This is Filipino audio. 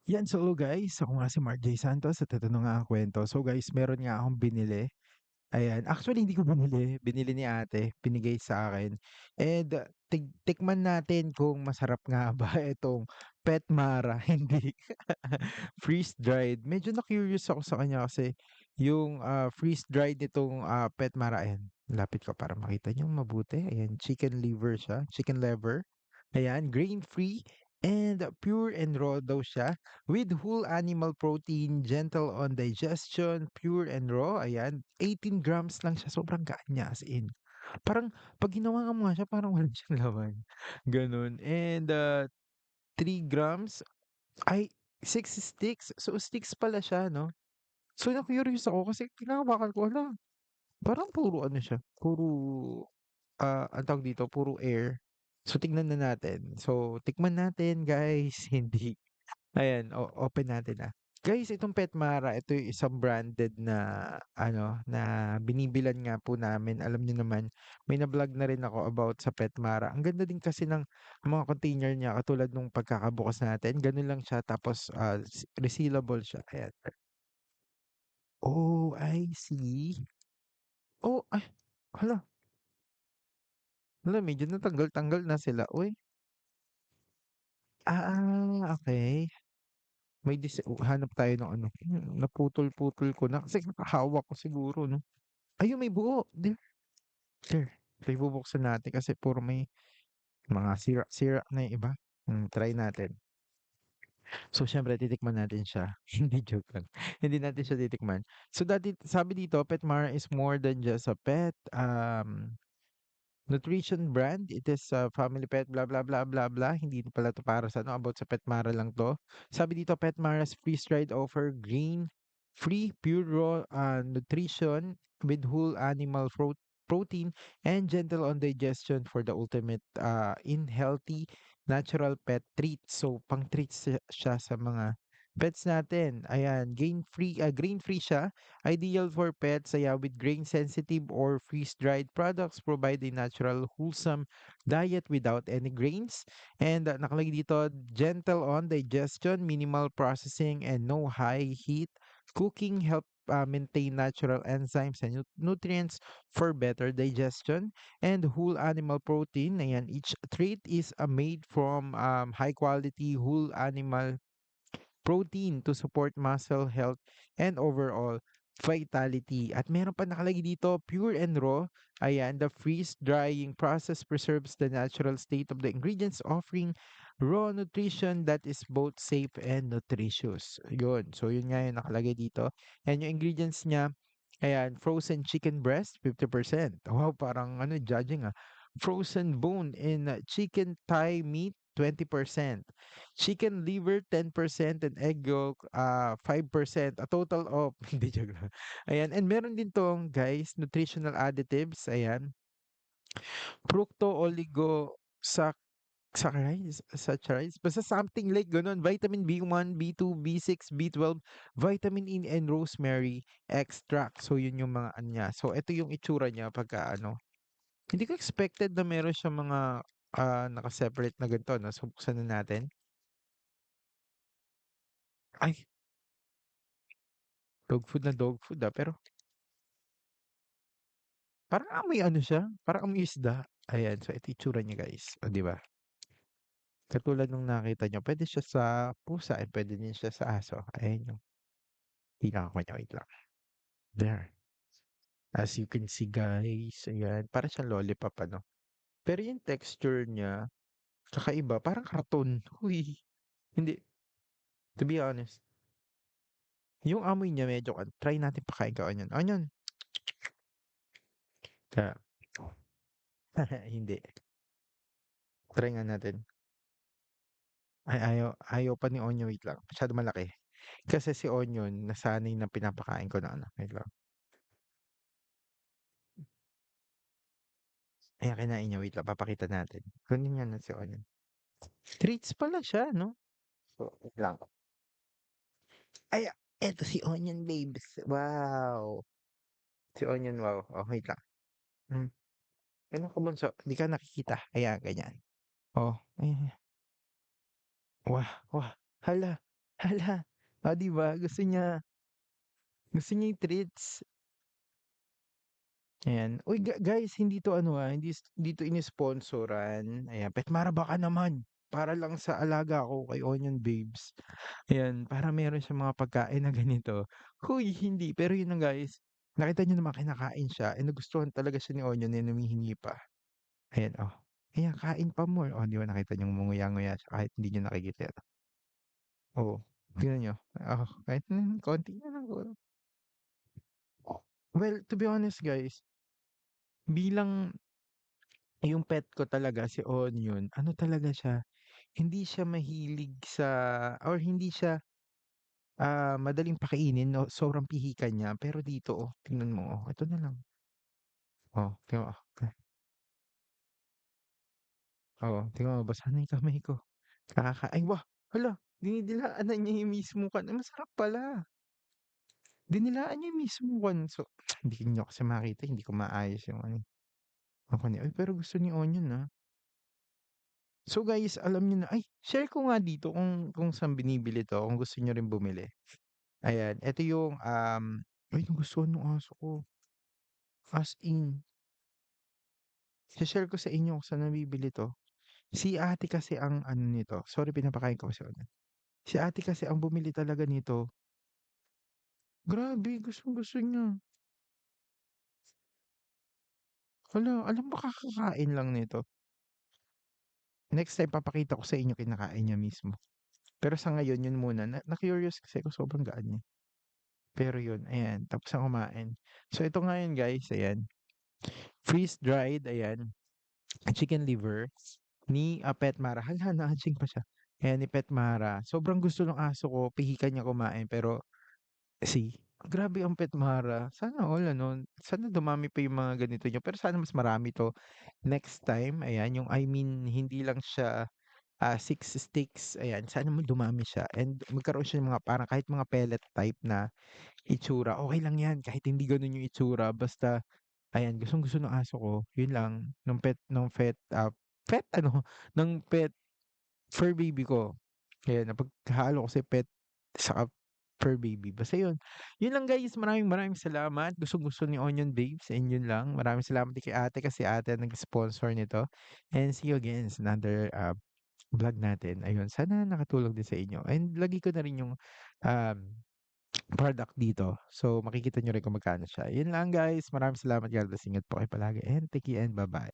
Yan, so guys, ako nga si Mark J. Santos at ito na nga ang kwento. So guys, meron nga akong binili. Ayan, actually hindi ko binili, binili ni ate, binigay sa akin. And tikman natin kung masarap nga ba itong Pet Mara, hindi freeze-dried. Medyo na-curious ako sa kanya kasi yung freeze-dried nitong Pet Mara, ayan, lapit ko para makita niyo mabuti. Ayan, chicken liver siya, chicken liver. Ayan, grain-free and pure and raw daw siya with whole animal protein, gentle on digestion, pure and raw. Ayan, 18 grams lang siya. Sobrang gaan niya as in. Parang pag ginawa mo nga siya, parang wala siyang laman. Ganun. And 3 grams, ay 6 sticks. So sticks pala siya, no? So na-curious ako kasi kinahawakan ko, hala, parang puro ano siya, puro ang tawag dito, puro air. So tignan na natin. So tikman natin guys, hindi. Ayan, open natin, Guys, itong Petmara, ito yung isang branded na ano, na binibilhan nga po namin. Alam niyo naman, may na-vlog na rin ako about sa Petmara. Ang ganda din kasi ng mga container niya katulad nung pagkakabukas natin. Ganun lang siya tapos resealable siya. Ayan. Oh, I see. Oh, ay, hala, hala, medyo natanggal-tanggal na sila. Uy, okay. May hanap tayo ng ano, naputol-putol ko na kasi hawak ko siguro 'no. Ayun may buo, there. So ibubuksan natin kasi puro may mga sira-sira na yung iba. Try natin. So siyempre titikman natin siya, hindi joke lang. Hindi natin siya titikman. So dati sabi dito, Petmara is more than just a pet, nutrition brand. It is a family pet, blah, blah, blah, blah, blah. Hindi pala 'to para sa ano, about sa Petmara lang 'to. Sabi dito, Petmara's freeze-dried offer grain-free, pure raw nutrition with whole animal protein and gentle on digestion for the ultimate in healthy natural pet treats. So, pang treats siya sa mga pets natin. Ayan, grain-free siya. Ideal for pets, with grain-sensitive or freeze-dried products, provide a natural, wholesome diet without any grains. And nakalagay dito, gentle on digestion, minimal processing, and no high heat cooking help maintain natural enzymes and nutrients for better digestion. And whole animal protein, ayan, each trait is made from high quality whole animal protein to support muscle health and overall vitality. At meron pa nakalagay dito, pure and raw. Ayan, the freeze drying process preserves the natural state of the ingredients, offering raw nutrition that is both safe and nutritious. Yun. So, yun nga yung nakalagay dito. And yung ingredients niya, ayan, frozen chicken breast, 50%. Wow, parang ano, judging, Frozen bone in chicken thigh meat, 20%. Chicken liver 10% and egg yolk 5%. A total of hindi joke lang. Ayan, and meron din 'tong guys, nutritional additives, ayan. Fructo oligo saccharides, basta something like gano'n. Vitamin B1, B2, B6, B12, vitamin E and rosemary extract. So yun yung mga ano niya. So ito yung itsura niya pagka ano. Hindi ko expected na meron siyang mga naka-separate na ganito 'no. So buksan na natin. Ay, dog food, pero parang amoy ano siya, parang amoy isda. Ayan, so ito itsura niya guys, oh, 'di ba? Katulad nung nakita niyo, puwede siya sa pusa and puwede din siya sa aso. Ayan yung tinako niya, wait lang. There. As you can see guys, ayan, para siyang lollipop ano. Pero yung texture niya kakaiba, parang karton. Uy, hindi, to be honest, yung amoy niya medyo try natin pakain ka onion. Onion, kaya hindi. Try nga natin. Ay, ayaw pa ni Onion, wait lang, masyadong malaki. Kasi si Onion nasanay na pinapakain ko na ano, wait lang. Ayan, kinain niya, wait lang, papakita natin. Kunin niya na si Onion. Treats pala siya 'no? So, wait lang. Ay, eto si Onion babes, wow! Si Onion, wow, oh, wait lang. Hmm, ano ka bunso, di ka nakikita, ayan ganyan. Oh, ayan, wah, wah, hala, Hala, oh, 'di ba gusto niya yung treats. Ayan. Uy, guys, hindi 'to ano, hindi 'to ini-sponsoran. Ayan, Petmara baka naman, para lang sa alaga ko kay Onion Babes. Ayan, para meron siyang mga pagkain na ganito. Huy, hindi. Pero yun na guys, nakita niyo naman kinakain siya, nagustuhan talaga siya ni Onion, humihingi pa. Ayan, oh. Ayan, kain pa more. Oh, 'di ba nakita niyong ngumunguya-nguya siya kahit hindi niyo nakikita. Oo, tingnan niyo. Kahit konti na lang. Well, to be honest guys, bilang yung pet ko talaga si Onion, ano talaga siya, hindi siya mahilig sa or hindi siya, madaling pakainin 'no, sobrang pihikan niya. Pero dito, oh, tingnan mo, oh, ito na lang. Oh, tingnan mo, tingnan mo basa na yung kamay ko. Ay wah! Hala, dinidilaan na niya yung mismong masarap pala. Dinilaan niya yung mismong kanso. Hindi niyo kasi makita, hindi ko maayos yung ano, ako ni ay pero gusto ni Onion, So guys, alam niyo na share ko nga dito kung saan binibili 'to kung gusto niyo rin bumili. Ayan, ito yung, nagustuhan nung aso ko, as in. She-share ko sa inyo kung saan nabibili 'to. Si ate kasi ang ano nito, sorry pinapakain ko kasi ulit. Si ate kasi ang bumili talaga nito. Grabe, gustong-gusto niya. Hala, alam mo kakakain lang nito. Next time papakita ko sa inyo kinakain niya mismo. Pero sa ngayon yun muna, na-curious kasi ako sobrang gaan niya. Pero yun, ayan, tapos na kumain. So ito ngayon guys, ayan, freeze-dried, ayan, chicken liver ni, Pet Mara. Hala, na-hatching pa siya. Ayan, ni Pet Mara. Sobrang gusto ng aso ko, pihikan niya kumain pero grabe ang Pet Mara. Sana all ano, sana dumami pa yung mga ganito niyo, pero sana mas marami 'to next time. Ayan, yung I mean hindi lang siya 6 sticks, ayan, sana dumami siya and magkaroon siya ng mga parang kahit mga pellet type na itsura, okey lang 'yan kahit hindi gano'n yung itsura basta ayan, gustong-gusto ng aso ko, 'yun lang, pet ano, ng pet fur baby ko. Ayan, napaghalo ko si pet saka fur baby, basta 'yun. 'Yun lang guys, maraming salamat, gustong-gusto ni Onion Babes and 'yun lang. Maraming salamat din kay ate kasi ate ang nag-sponsor nito and see you again sa another, vlog natin. Ayun, sana nakatulong din sa inyo and lagay ko na rin yung, um, product dito. So, makikita niyo rin kung magkano siya. Yun lang guys, maraming salamat. God bless. Ingat po kayo palagi and thank you and bye-bye.